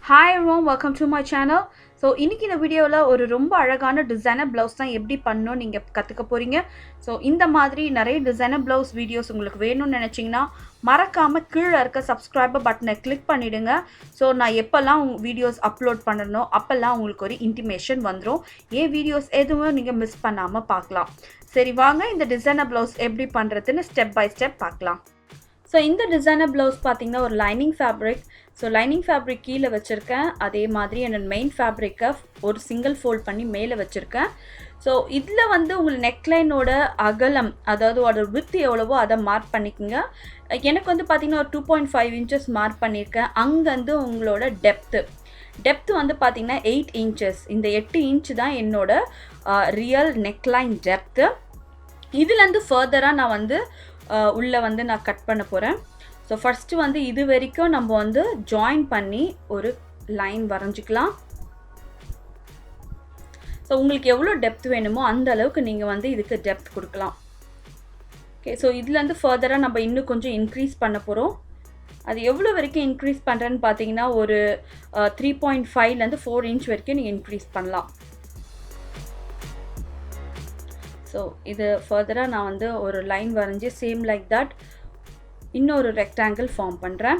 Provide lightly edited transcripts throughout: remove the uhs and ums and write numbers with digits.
Hi everyone, welcome to my channel. So இன்னைக்கு இந்த வீடியோல ஒரு ரொம்ப அழகான டிசைனர் ப்ளவுஸ் தான் எப்படி பண்ணனும் நீங்க கத்துக்க போறீங்க. So இந்த மாதிரி நிறைய டிசைனர் ப்ளவுஸ் வீடியோஸ் உங்களுக்கு வேணும்னு நினைச்சீங்கன்னா மறக்காம கீழ இருக்க subscribe பட்டனை கிளிக் பண்ணிடுங்க. So நான் எப்பலாம் வீடியோஸ் அப்லோட் பண்ணனோ அப்பலாம் உங்களுக்கு ஒரு இன்டிமேஷன் வந்துரும். ஏன் வீடியோஸ் எதுவும் நீங்க மிஸ் பண்ணாம பார்க்கலாம். சரி வாங்க இந்த டிசைனர் ப்ளவுஸ் எப்படி பண்றதுன்னு ஸ்டெப் பை ஸ்டெப் பார்க்கலாம். So இந்த டிசைனர் ப்ளவுஸ் பாத்தீங்கன்னா ஒரு lining fabric. So lining fabric கீழ வச்சிருக்கேன். அதே மாதிரி என்னோட மெயின் ஃபேப்ரிக்க ஒரு சிங்கிள் ஃபோல்ட் பண்ணி மேலே வச்சிருக்கேன். So இதுல வந்து உங்க நெக்லைனோட அகலம் அதாவது அதோட width எவ்வளவோ அதை மார்க் பண்ணிக்கங்க. எனக்கு வந்து பாத்தீங்கன்னா ஒரு 2.5 inches மார்க் பண்ணிருக்கேன். அங்க வந்து உங்களோட டெப்த் வந்து பாத்தீங்கன்னா 8 inches. இந்த 8 inch தான் என்னோட ரியல் நெக்லைன் டெப்த். இதுல இருந்து ஃபர்தரா நான் வந்து உள்ள வந்து நான் கட் பண்ண போறேன். ஸோ ஃபர்ஸ்ட் வந்து இது வரைக்கும் நம்ம வந்து ஜாயின் பண்ணி ஒரு லைன் வரைஞ்சிக்கலாம். ஸோ உங்களுக்கு எவ்வளோ டெப்த் வேணுமோ அந்த அளவுக்கு நீங்கள் வந்து இதுக்கு டெப்த் கொடுக்கலாம். ஓகே, ஸோ இதுலேருந்து ஃபர்தராக நம்ம இன்னும் கொஞ்சம் இன்க்ரீஸ் பண்ண போகிறோம். அது எவ்வளோ வரைக்கும் இன்க்ரீஸ் பண்ணுறேன்னு பார்த்தீங்கன்னா ஒரு 3.5லேருந்து 4 inch வரைக்கும் நீங்கள் இன்க்ரீஸ் பண்ணலாம். ஸோ இது ஃபர்தராக நான் வந்து ஒரு லைன் வரைஞ்சி சேம் லைக் தட் இன்னொரு ரெக்டாங்கிள் ஃபார்ம் பண்ணுறேன்.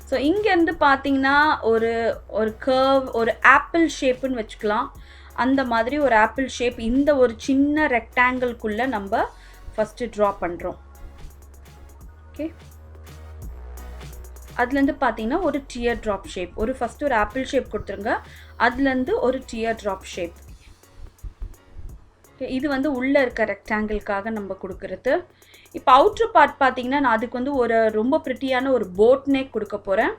ஸோ இங்கேருந்து பார்த்தீங்கன்னா ஒரு கர்வ் ஒரு ஆப்பிள் ஷேப்புன்னு வச்சுக்கலாம். அந்த மாதிரி ஒரு ஆப்பிள் ஷேப் இந்த ஒரு சின்ன ரெக்டாங்கிள்குள்ளே நம்ம ஃபஸ்ட்டு ட்ரா பண்ணுறோம். ஓகே, அதுலேருந்து பார்த்தீங்கன்னா ஒரு டியர் ட்ராப் ஷேப் ஃபஸ்ட்டு ஒரு ஆப்பிள் ஷேப் கொடுத்துருங்க. அதுலேருந்து ஒரு டியர் ட்ராப் ஷேப். இது வந்து உள்ளே இருக்க ரெக்டாங்கிள்காக நம்ம கொடுக்குறது. இப்போ அவுட்ரு பார்ட் பார்த்தீங்கன்னா நான் அதுக்கு வந்து ஒரு ரொம்ப ப்ரிட்டியான ஒரு போட் நெக் கொடுக்க போகிறேன்.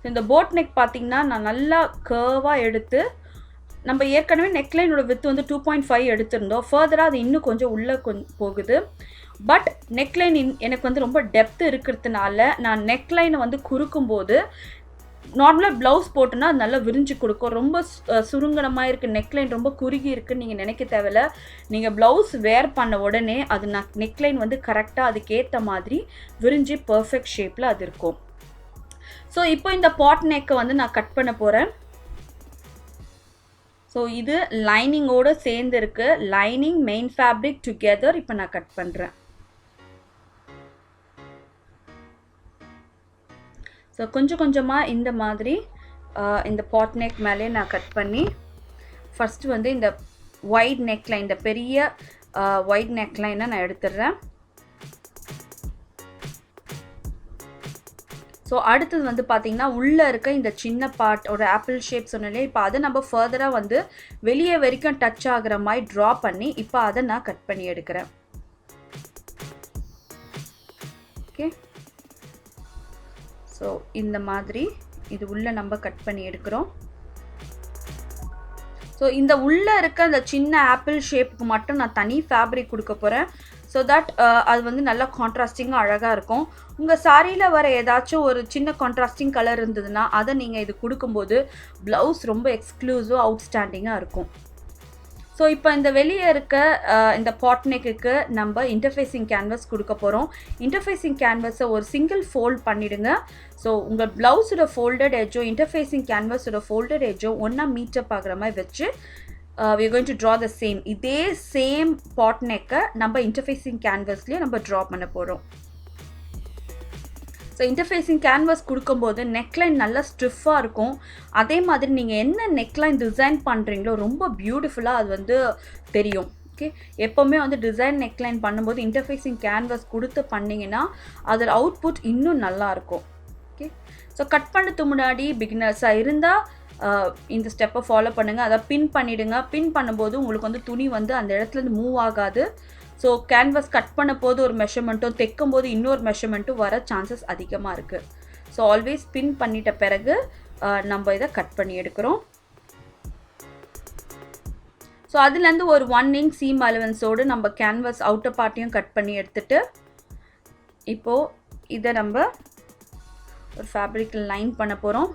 இந்த போட் நெக் பார்த்தீங்கன்னா நான் நல்லா கர்வாக எடுத்து நம்ம ஏற்கனவே நெக்லைனோட வித்து வந்து 2.5 எடுத்திருந்தோம். ஃபர்தராக அது இன்னும் கொஞ்சம் உள்ளே போகுது. பட் நெக்லைன் எனக்கு வந்து ரொம்ப டெப்த் இருக்கிறதுனால நான் நெக்லைனை வந்து குறுக்கும்போது நார்மலாக ப்ளவுஸ் போட்டோன்னா அது நல்லா விரிஞ்சு கொடுக்கும். ரொம்ப சுருங்கனமாக இருக்குது, நெக்லைன் ரொம்ப குறுகி இருக்குன்னு நீங்கள் நினைக்க தேவையில்ல. நீங்கள் ப்ளவுஸ் வேர் பண்ண உடனே அது நெக்லைன் வந்து கரெக்டாக அதுக்கேற்ற மாதிரி விரிஞ்சு பர்ஃபெக்ட் ஷேப்பில் அது இருக்கும். ஸோ இப்போ இந்த பாட் நெக்கை வந்து நான் கட் பண்ண போகிறேன். ஸோ இது லைனிங்கோடு சேர்ந்து இருக்கு. லைனிங் மெயின் ஃபேப்ரிக் டுகெதர் இப்போ நான் கட் பண்ணுறேன். ஸோ கொஞ்சம் கொஞ்சமாக இந்த மாதிரி இந்த பாட் நெக் மேலே நான் கட் பண்ணி ஃபஸ்ட்டு வந்து இந்த ஒயிட் நெக்லைன் இந்த பெரிய ஒயிட் நெக்லைனை நான் எடுத்துடுறேன். ஸோ அடுத்தது வந்து பார்த்தீங்கன்னா உள்ளே இருக்க இந்த சின்ன பார்ட் ஒரு ஆப்பிள் ஷேப் சொன்னாலே இப்போ அதை நம்ம ஃபர்தராக வந்து வெளியே வரைக்கும் டச் ஆகிற மாதிரி ட்ரா பண்ணி இப்போ அதை நான் கட் பண்ணி எடுக்கிறேன். ஓகே, ஸோ இந்த மாதிரி இது உள்ளே நம்ம கட் பண்ணி எடுக்கிறோம். ஸோ இந்த உள்ளே இருக்க அந்த சின்ன ஆப்பிள் ஷேப்புக்கு மட்டும் நான் தனி ஃபேப்ரிக் கொடுக்க போகிறேன். ஸோ தட் அது வந்து நல்லா கான்ட்ராஸ்டிங்காக அழகாக இருக்கும். உங்கள் சாரியில் வர ஏதாச்சும் ஒரு சின்ன கான்ட்ராஸ்டிங் கலர் இருந்ததுன்னா அதை நீங்கள் இது கொடுக்கும்போது ப்ளவுஸ் ரொம்ப எக்ஸ்க்ளூசிவ் அவுட்ஸ்டாண்டிங்காக இருக்கும். ஸோ இப்போ இந்த வெளியே இருக்க இந்த பாட் நெக்குக்கு நம்ம இன்டர்ஃபேஸிங் கேன்வஸ் கொடுக்க போகிறோம். இன்டர்ஃபேஸிங் கேன்வஸை ஒரு சிங்கிள் ஃபோல்ட் பண்ணிவிடுங்க. ஸோ உங்கள் ப்ளவுஸோட ஃபோல்டட் எட்ஜோ இன்டர்ஃபேஸிங் கேன்வஸோட ஃபோல்டட் எட்ஜோ ஒன்றா மீட்டப் ஆகிற மாதிரி வச்சு we are going to draw the same இதே சேம் பாட் நெக்கை நம்ம இன்டர்ஃபேஸிங் கேன்வஸ்லேயே நம்ம ட்ரா பண்ண போகிறோம். ஸோ இன்டர்ஃபேஸிங் கேன்வஸ் கொடுக்கும்போது நெக்லைன் நல்லா ஸ்டிஃபாக இருக்கும். அதே மாதிரி நீங்கள் என்ன நெக்லைன் டிசைன் பண்ணுறீங்களோ ரொம்ப பியூட்டிஃபுல்லாக அது வந்து தெரியும். ஓகே, எப்போவுமே வந்து டிசைன் நெக்லைன் பண்ணும்போது இன்டர்ஃபேஸிங் கேன்வஸ் கொடுத்து பண்ணிங்கன்னா அதோட அவுட்புட் இன்னும் நல்லாயிருக்கும். ஓகே, ஸோ கட் பண்ணுறதுக்கு முன்னாடி பிகினர்ஸாக இருந்தால் இந்த ஸ்டெப்பை ஃபாலோ பண்ணுங்கள். அதை பின் பண்ணிவிடுங்க. பின் பண்ணும்போது உங்களுக்கு வந்து துணி வந்து அந்த இடத்துலேருந்து மூவ் ஆகாது. ஸோ கேன்வஸ் கட் பண்ண போது ஒரு மெஷர்மெண்ட்டும் தைக்கும் போது இன்னொரு மெஷர்மெண்ட்டும் வர சான்சஸ் அதிகமாக இருக்குது. ஸோ ஆல்வேஸ் பின் பண்ணிட்ட பிறகு நம்ம இதை கட் பண்ணி எடுக்கிறோம். ஸோ அதுலேருந்து ஒரு 1 inch சீம் அலவன்ஸோடு நம்ம கேன்வஸ் அவுட்டர் பார்ட்டையும் கட் பண்ணி எடுத்துகிட்டு இப்போது இதை நம்ம ஒரு ஃபேப்ரிக்கில் லைன் பண்ண போகிறோம்.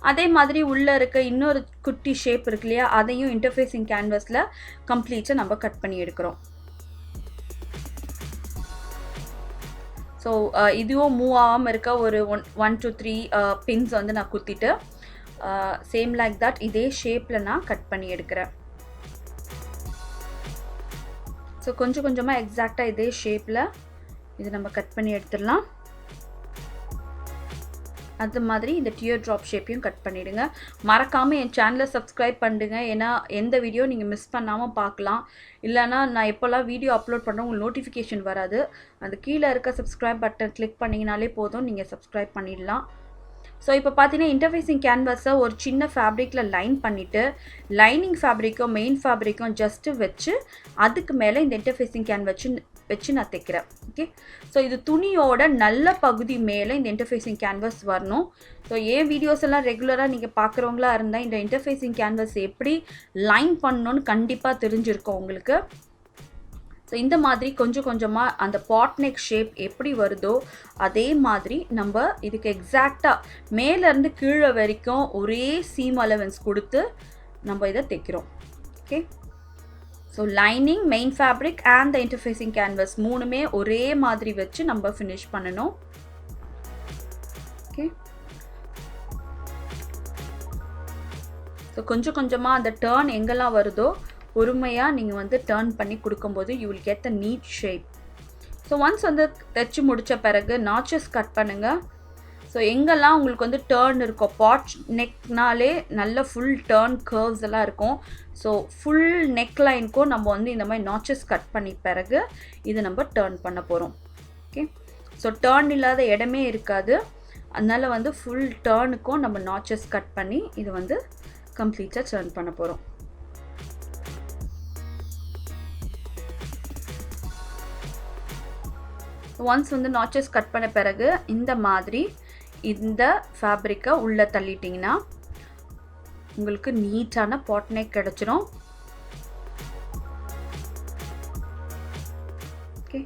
அதே மாதிரி உள்ளே இருக்க இன்னொரு குட்டி ஷேப் இருக்கு இல்லையா, அதையும் இன்டர்ஃபேஸிங் கேன்வஸில் கம்ப்ளீட்டாக நம்ம கட் பண்ணி எடுக்கிறோம். ஸோ இதுவும் மூவ் ஆகாமல் இருக்க ஒரு 1 to 3 பின்ஸ் வந்து நான் குத்திட்டு சேம் லைக் தட் இதே ஷேப்பில் நான் கட் பண்ணி எடுக்கிறேன். ஸோ கொஞ்சம் கொஞ்சமாக எக்ஸாக்டாக இதே ஷேப்பில் இது நம்ம கட் பண்ணி எடுத்துடலாம். அது மாதிரி இந்த டியர் ட்ராப் ஷேப்பையும் கட் பண்ணிவிடுங்க. மறக்காமல் என் சேனலை சப்ஸ்கிரைப் பண்ணிடுங்க. ஏன்னா எந்த வீடியோ நீங்கள் மிஸ் பண்ணாமல் பார்க்கலாம். இல்லைனா நான் எப்போல்லாம் வீடியோ அப்லோட் பண்ணுறேன் உங்களுக்கு நோட்டிஃபிகேஷன் வராது. அந்த கீழே இருக்க சப்ஸ்கிரைப் பட்டன் கிளிக் பண்ணிங்கனாலே போதும், நீங்கள் சப்ஸ்கிரைப் பண்ணிடலாம். ஸோ இப்போ பார்த்தீங்கன்னா இன்டர்ஃபேஸிங் கேன்வாஸை ஒரு சின்ன ஃபேப்ரிக்கில் லைன் பண்ணிவிட்டு லைனிங் ஃபேப்ரிக்கும் மெயின் ஃபேப்ரிக்கும் ஜஸ்ட்டு வச்சு அதுக்கு மேலே இந்த இன்டர்ஃபேஸிங் கேன் வச்சு நான் தைக்கிறேன். ஓகே, ஸோ இது துணியோட நல்ல பகுதி மேலே இந்த இன்டர்ஃபேஸிங் கேன்வாஸ் வரணும். ஸோ ஏன் வீடியோஸ் எல்லாம் ரெகுலராக நீங்கள் பார்க்குறவங்களா இருந்தால் இந்த இன்டர்ஃபேஸிங் கேன்வாஸ் எப்படி லைன் பண்ணணுன்னு கண்டிப்பாக தெரிஞ்சிருக்கும் உங்களுக்கு. ஸோ இந்த மாதிரி கொஞ்சம் கொஞ்சமாக அந்த பாட் நெக் ஷேப் எப்படி வருதோ அதே மாதிரி நம்ம இதுக்கு எக்ஸாக்டாக மேலேருந்து கீழே வரைக்கும் ஒரே சீம் அலவன்ஸ் கொடுத்து நம்ம இதை தைக்கிறோம். Okay, so lining, main fabric and the interfacing canvas மூணுமே ஒரே மாதிரி வச்சு நம்ம ஃபினிஷ் பண்ணணும். ஓகே, ஸோ கொஞ்சம் கொஞ்சமாக அந்த டர்ன் எங்கெல்லாம் வருதோ பொறுமையாக நீங்கள் வந்து டர்ன் பண்ணி கொடுக்கும்போது you will get the need shape. So once வந்து தைச்சி முடித்த பிறகு நாச்சஸ் கட் பண்ணுங்கள். ஸோ எங்கெல்லாம் உங்களுக்கு வந்து டர்ன் இருக்கும், பாட் நெக்னாலே நல்ல ஃபுல் டர்ன் கர்வ்ஸ் எல்லாம் இருக்கும். ஸோ ஃபுல் நெக் லைனுக்கும் நம்ம வந்து இந்த மாதிரி நாச்சஸ் கட் பண்ணி பிறகு இது நம்ம டர்ன் பண்ண போகிறோம். ஓகே, ஸோ டர்ன் இல்லாத இடமே இருக்காது. அதனால் வந்து ஃபுல் டர்னுக்கும் நம்ம நாச்சஸ் கட் பண்ணி இது வந்து கம்ப்ளீட்டாக டர்ன் பண்ண போகிறோம். ஒன்ஸ் வந்து நாச்சஸ் கட் பண்ண பிறகு இந்த மாதிரி இந்த ஃபேப்ரிக்கை உள்ளே தள்ளிட்டிங்கன்னா உங்களுக்கு நீட்டான பாட் நெக் கிடச்சிரும். ஓகே,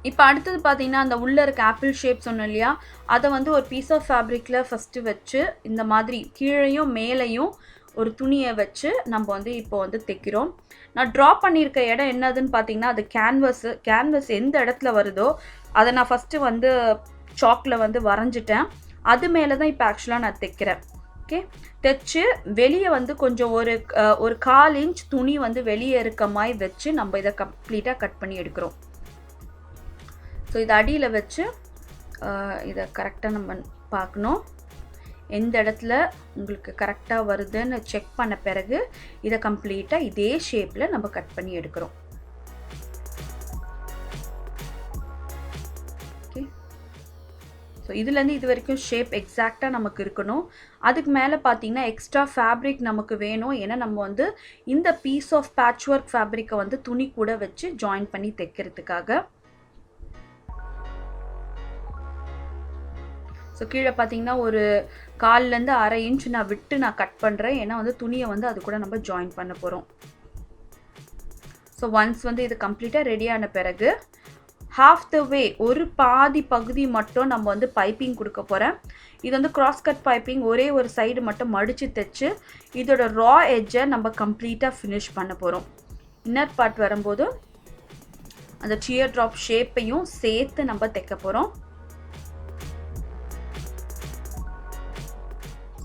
இப்போ அடுத்தது பார்த்தீங்கன்னா அந்த உள்ளே இருக்க ஆப்பிள் ஷேப் சொன்னோம் இல்லையா, அதை வந்து ஒரு பீஸ் ஆஃப் ஃபேப்ரிக்கில் ஃபஸ்ட்டு வச்சு இந்த மாதிரி கீழையும் மேலேயும் ஒரு துணியை வச்சு நம்ம வந்து இப்போ வந்து தைக்கிறோம். நான் ட்ரா பண்ணியிருக்க இடம் என்னதுன்னு பார்த்தீங்கன்னா அது கேன்வஸ் எந்த இடத்துல வருதோ அதை நான் ஃபஸ்ட்டு வந்து சாக்கில் வந்து வரைஞ்சிட்டேன். அது மேலே தான் இப்போ ஆக்சுவலாக நான் தைக்கிறேன். ஓகே, தைச்சு வெளியே வந்து கொஞ்சம் ஒரு 1/4 இன்ச் துணி வந்து வெளியே இருக்க மாதிரி வச்சு நம்ம இதை கம்ப்ளீட்டாக கட் பண்ணி எடுக்கிறோம். ஸோ இதை அடியில் வச்சு இதை கரெக்டாக நம்ம பார்க்கணும். எந்த இடத்துல உங்களுக்கு கரெக்டாக வருதுன்னு செக் பண்ண பிறகு இதை கம்ப்ளீட்டாக இதே ஷேப்பில் நம்ம கட் பண்ணி எடுக்கிறோம். ஓகே, ஸோ இதுலேருந்து இது வரைக்கும் ஷேப் எக்ஸாக்டாக நமக்கு இருக்கணும். அதுக்கு மேலே பார்த்தீங்கன்னா எக்ஸ்ட்ரா ஃபேப்ரிக் நமக்கு வேணும். ஏன்னா நம்ம வந்து இந்த பீஸ் ஆஃப் பேட்ச் ஒர்க் ஃபேப்ரிக்கை வந்து துணி கூட வச்சு ஜாயின் பண்ணி தைக்கிறதுக்காக. ஸோ கீழே பார்த்தீங்கன்னா ஒரு 1/4லேருந்து 1/2 இன்ச் நான் விட்டு நான் கட் பண்ணுறேன். ஏன்னா வந்து துணியை வந்து அது கூட நம்ம ஜாயின் பண்ண போகிறோம். ஸோ ஒன்ஸ் வந்து இது கம்ப்ளீட்டாக ரெடியான பிறகு ஹாஃப் த வே ஒரு பாதி பகுதி மட்டும் நம்ம வந்து பைப்பிங் கொடுக்க போகிறேன். இது வந்து கிராஸ் கட் பைப்பிங், ஒரே ஒரு சைடு மட்டும் மடித்து தைச்சு இதோட ரா எட்ஜை நம்ம கம்ப்ளீட்டாக ஃபினிஷ் பண்ண போகிறோம். இன்னர் பார்ட் வரும்போது அந்த டியர் ட்ராப் ஷேப்பையும் சேர்த்து நம்ம தைக்க போகிறோம்.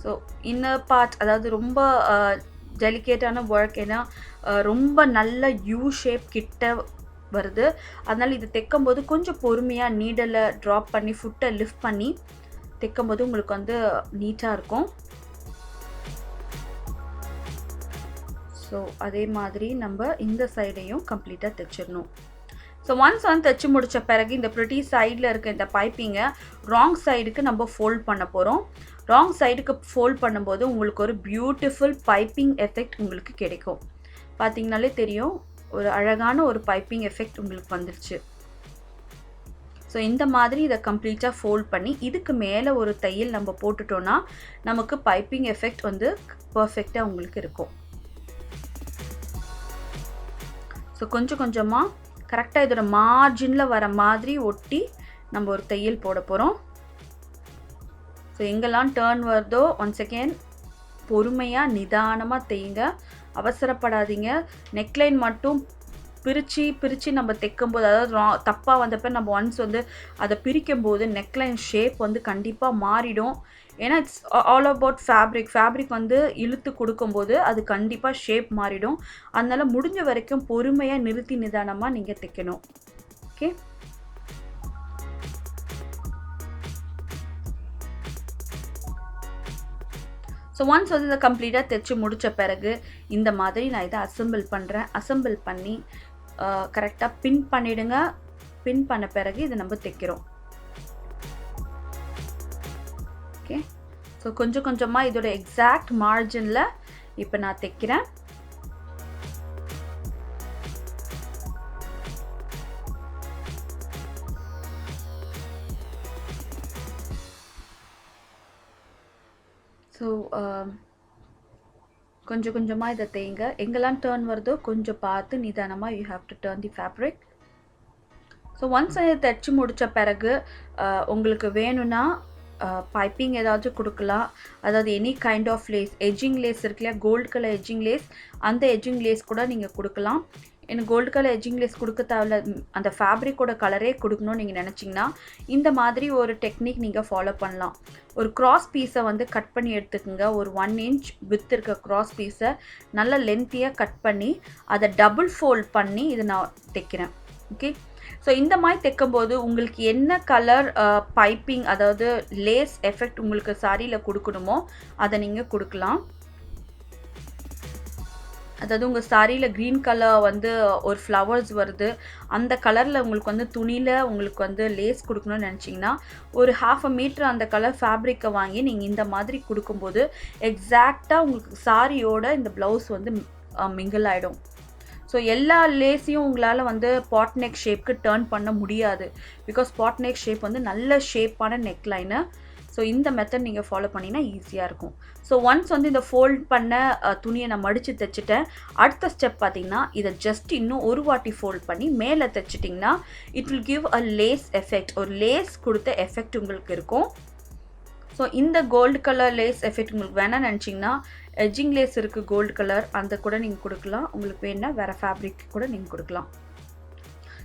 ஸோ இன்னர் பார்ட் அதாவது ரொம்ப டெலிகேட்டான ஒர்க், ஏன்னா ரொம்ப நல்ல யூ ஷேப் கிட்ட வருது. அதனால் இது தைக்கும்போது கொஞ்சம் பொறுமையாக நீடலை ட்ராப் பண்ணி ஃபுட்டை லிஃப்ட் பண்ணி தைக்கும்போது உங்களுக்கு வந்து நீட்டாக இருக்கும். ஸோ அதே மாதிரி நம்ம இந்த சைடையும் கம்ப்ளீட்டாக தைச்சிடணும். ஸோ ஒன்ஸ் வந்து தைச்சி முடித்த பிறகு இந்த ப்ரிட்டி சைடில் இருக்க இந்த பைப்பிங்கை ராங் சைடுக்கு நம்ம ஃபோல்ட் பண்ண போகிறோம். ராங் சைடுக்கு ஃபோல்ட் பண்ணும்போது உங்களுக்கு ஒரு பியூட்டிஃபுல் பைப்பிங் எஃபெக்ட் உங்களுக்கு கிடைக்கும். பார்த்தீங்கனாலே தெரியும், ஒரு அழகான ஒரு பைப்பிங் எஃபெக்ட் உங்களுக்கு வந்துருச்சு. ஸோ இந்த மாதிரி இதை கம்ப்ளீட்டாக ஃபோல்ட் பண்ணி இதுக்கு மேலே ஒரு தையல் நம்ம போட்டுட்டோன்னா நமக்கு பைப்பிங் எஃபெக்ட் வந்து பர்ஃபெக்டாக உங்களுக்கு இருக்கும். ஸோ கொஞ்சம் கொஞ்சமாக கரெக்டாக இதோட மார்ஜினில் வர மாதிரி ஒட்டி நம்ம ஒரு தையல் போட போகிறோம். ஸோ எங்கெல்லாம் டர்ன் வருதோ ஒன்ஸ் அகேன் பொறுமையாக நிதானமாக தையுங்க, அவசரப்படாதீங்க. நெக்லைன் மட்டும் பிரித்து நம்ம தைக்கும்போது, அதாவது தப்பாக வந்தப்போ நம்ம ஒன்ஸ் வந்து அதை பிரிக்கும்போது நெக்லைன் ஷேப் வந்து கண்டிப்பாக மாறிடும். ஏன்னா இட்ஸ் ஆல் அபவுட் ஃபேப்ரிக் வந்து இழுத்து கொடுக்கும்போது அது கண்டிப்பாக ஷேப் மாறிடும். அதனால முடிஞ்ச வரைக்கும் பொறுமையாக நிறுத்தி நிதானமாக நீங்கள் தைக்கணும். ஓகே. ஸோ ஒன்ஸ் வந்து இதை கம்ப்ளீட்டாக தைச்சி முடித்த பிறகு இந்த மாதிரி நான் இதை அசெம்பிள் பண்ணுறேன். அசெம்பிள் பண்ணி கரெக்டாக பின் பண்ணிவிடுங்க. பின் பண்ண பிறகு இதை நம்ம தைக்கிறோம். ஓகே. ஸோ கொஞ்சம் கொஞ்சமாக இதோட எக்ஸாக்ட் மார்ஜினில் இப்போ நான் தைக்கிறேன். ஸோ கொஞ்சம் கொஞ்சமாக இதை தேய்ங்க. எங்கெல்லாம் டர்ன் வருதோ கொஞ்சம் பார்த்து நிதானமாக you have to turn the fabric. So once இதை தைச்சி முடித்த பிறகு உங்களுக்கு வேணும்னா பைப்பிங் ஏதாச்சும் கொடுக்கலாம். அதாவது any kind of lace, edging lace இருக்கு இல்லையா, கோல்டு கலர் எஜ்ஜிங் லேஸ், அந்த எஜ்ஜிங் லேஸ் கூட நீங்கள் கொடுக்கலாம். எனக்கு கோல்டு கலர் எஜ்ஜிங் லேஸ் கொடுக்க தேவையில்ல, அந்த ஃபேப்ரிக்கோட கலரே கொடுக்கணும்னு நீங்கள் நினச்சிங்கன்னா இந்த மாதிரி ஒரு டெக்னிக் நீங்கள் ஃபாலோ பண்ணலாம். ஒரு கிராஸ் பீஸை வந்து கட் பண்ணி எடுத்துக்கோங்க. ஒரு 1 inch வித் இருக்க கிராஸ் பீஸை நல்ல லென்த்தியாக கட் பண்ணி அதை டபுள் ஃபோல்ட் பண்ணி இதை நான் தைக்கிறேன். ஓகே. ஸோ இந்த மாதிரி தைக்கும்போது உங்களுக்கு என்ன கலர் பைப்பிங், அதாவது லேஸ் எஃபெக்ட் உங்களுக்கு சாரியில் கொடுக்கணுமோ அதை நீங்கள் கொடுக்கலாம். அதாவது உங்கள் சாரியில் க்ரீன் கலர் வந்து ஒரு ஃப்ளவர்ஸ் வருது, அந்த கலரில் உங்களுக்கு வந்து துணியில் உங்களுக்கு வந்து லேஸ் கொடுக்கணும்னு நினச்சிங்கன்னா ஒரு 1/2 meter அந்த கலர் ஃபேப்ரிக்கை வாங்கி நீங்கள் இந்த மாதிரி கொடுக்கும்போது எக்ஸாக்டாக உங்களுக்கு சாரியோட இந்த ப்ளவுஸ் வந்து மிங்கிள் ஆகிடும். ஸோ எல்லா லேஸையும் உங்களால் வந்து பாட் நெக் ஷேப்க்கு டர்ன் பண்ண முடியாது. பிகாஸ் பாட் நெக் ஷேப் வந்து நல்ல ஷேப்பான நெக்லைனு. ஸோ இந்த மெத்தட் நீங்கள் ஃபாலோ பண்ணிங்கன்னா ஈஸியாக இருக்கும். ஸோ ஒன்ஸ் வந்து இந்த ஃபோல்ட் பண்ண துணியை நான் மடித்து தைச்சிட்டேன். அடுத்த ஸ்டெப் பார்த்திங்கன்னா இதை ஜஸ்ட் இன்னும் ஒரு வாட்டி ஃபோல்ட் பண்ணி மேலே தைச்சிட்டிங்கன்னா it will give a lace effect. ஒரு லேஸ் கொடுத்த எஃபெக்ட் உங்களுக்கு இருக்கும். ஸோ இந்த கோல்டு கலர் லேஸ் எஃபெக்ட் உங்களுக்கு வேணாம்னு நினச்சிங்கன்னா எஜ்ஜிங் லேஸ் இருக்குது கோல்டு கலர், அந்த கூட நீங்கள் கொடுக்கலாம். உங்களுக்கு வேணுன்னா வேறு ஃபேப்ரிக் கூட நீங்கள் கொடுக்கலாம்.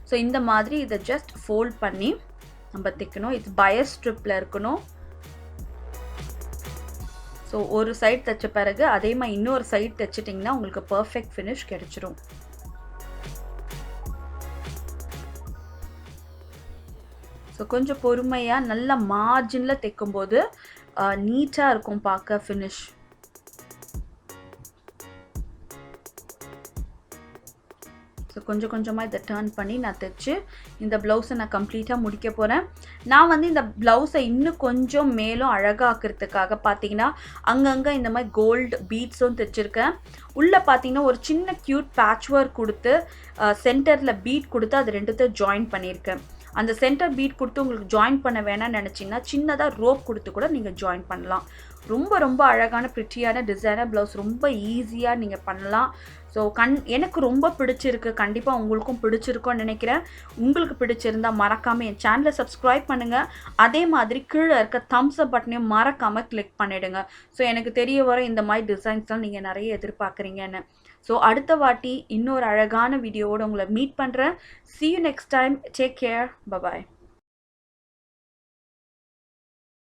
ஸோ இந்த மாதிரி இதை ஜஸ்ட் ஃபோல்ட் பண்ணி நம்ம தைக்கணும். இது பயஸ் ஸ்ட்ரிப்பில் இருக்கணும். ஸோ ஒரு சைட் தைச்ச பிறகு அதே மாதிரி இன்னொரு சைட் தைச்சிட்டிங்கன்னா உங்களுக்கு பர்ஃபெக்ட் ஃபினிஷ் கிடைச்சிரும். ஸோ கொஞ்சம் பொறுமையாக நல்ல மார்ஜினில் தைக்கும்போது நீட்டாக இருக்கும் பார்க்க ஃபினிஷ். ஸோ கொஞ்சம் கொஞ்சமாக இதை டர்ன் பண்ணி நான் தைச்சு இந்த ப்ளவுஸை நான் கம்ப்ளீட்டாக முடிக்க போகிறேன். நான் வந்து இந்த ப்ளவுஸை இன்னும் கொஞ்சம் மேலும் அழகாக்கிறதுக்காக பார்த்தீங்கன்னா அங்கங்கே இந்த மாதிரி கோல்டு பீட்ஸும் தைச்சிருக்கேன். உள்ளே பார்த்தீங்கன்னா ஒரு சின்ன க்யூட் பேட்ச் ஒர்க் கொடுத்து சென்டரில் பீட் கொடுத்து அது ரெண்டுத்தையும் ஜாயின் பண்ணியிருக்கேன். அந்த சென்டர் பீட் கொடுத்து உங்களுக்கு ஜாயின் பண்ண வேணாம்னு நினச்சிங்கன்னா சின்னதாக ரோப் கொடுத்து கூட நீங்கள் ஜாயின் பண்ணலாம். ரொம்ப ரொம்ப அழகான ப்ரிட்டியான டிசைனர் ப்ளவுஸ், ரொம்ப ஈஸியாக நீங்கள் பண்ணலாம். ஸோ எனக்கு ரொம்ப பிடிச்சிருக்கு. கண்டிப்பாக உங்களுக்கும் பிடிச்சிருக்கும்னு நினைக்கிறேன். உங்களுக்கு பிடிச்சிருந்தால் மறக்காமல் என் சேனலை சப்ஸ்கிரைப் பண்ணுங்கள். அதே மாதிரி கீழே இருக்க தம்ஸ் அப் பட்டனையும் மறக்காமல் கிளிக் பண்ணிவிடுங்க. ஸோ எனக்கு தெரிய வர இந்த மாதிரி டிசைன்ஸ்லாம் நீங்கள் நிறைய எதிர்பார்க்குறீங்கன்னு. ஸோ அடுத்த வாட்டி இன்னொரு அழகான வீடியோவோடு உங்களை மீட் பண்ணுறேன். See you next time. Take care. Bye-bye.